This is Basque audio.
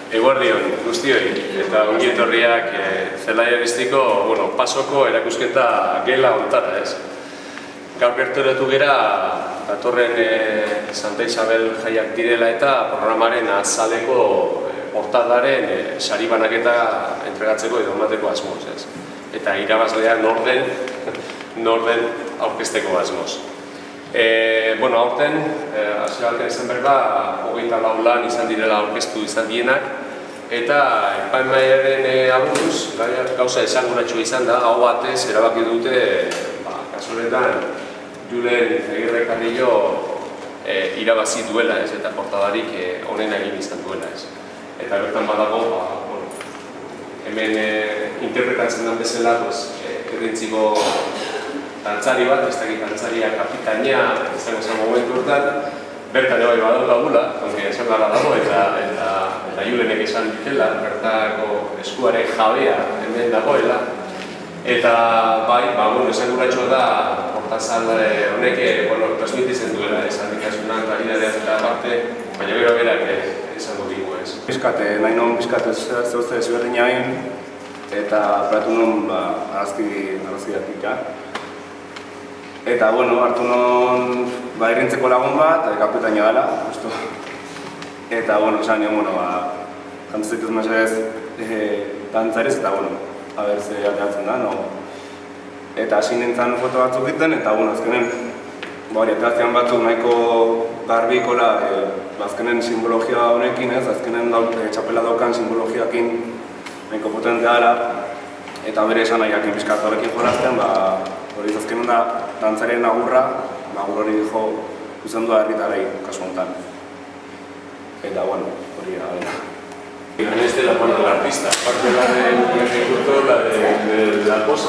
Eguerdion guztioi eta ongi etorriak Zelaia Aristiko pasoko erakusketa gela hontara, ez? Gaur gerturatu gera datorren Santa Isabel jaiak direla eta programaren azaleko portadaren sari banaketa entregatzeko edo emateko asmoz, ez? Eta irabazlea norden aurkezteko asmoz. Aurten, hasiera batean esan behar da, 24 lan izan direla aurkeztu izan dienak, eta epaimahaiaren aburuz, gauza esanguratxua izan da, hau batez erabaki dute, kasu honetan, Julen Agirre Carrillo irabazi duela, ez, eta portadarik onena egin izan duela, ez. Eta bertan badago, hemen interpretatzen den bezala, errintziko dantzari bat, ez dakit dantzaria kapitaina, izango zen momentu hortan, bertan bai badaukagula, esan gara dago, eta Julenek esan ditela, bertako eskuaren jabea hemen dagoela. Eta bai, esan guratxo da, portazal honek transmititzen duela, esan dikasunak, varidadeaz eta parte, baina gero berak esango digu ez. Bizkate, nahi non bizkate zehuzte ezberdina egin, eta pratu non arrazkidatik. Eta, hartu non errintzeko lagun bat, kapitaina dela, justu. Eta, esan nion, jantuz dituz mesedez dantzarez, eta, haber ze aldeatzen da, no? Eta hasi nintzen foto batzuk egiten, eta, azkenen, ateratzen batzuk nahiko garbikola, azkenen simbologia honekin, ez? Azkenen txapela daukan simbologiakin nahiko potentea dela, eta bere esan nahiakin bizkat horrekin jolazten, hori azkenen da, dantzaren agurra, agur hori dijo izan duda herritarei kasu honetan. Eta, hori da. En este la parte del artista, aparte la del ejecutor, la de la pose.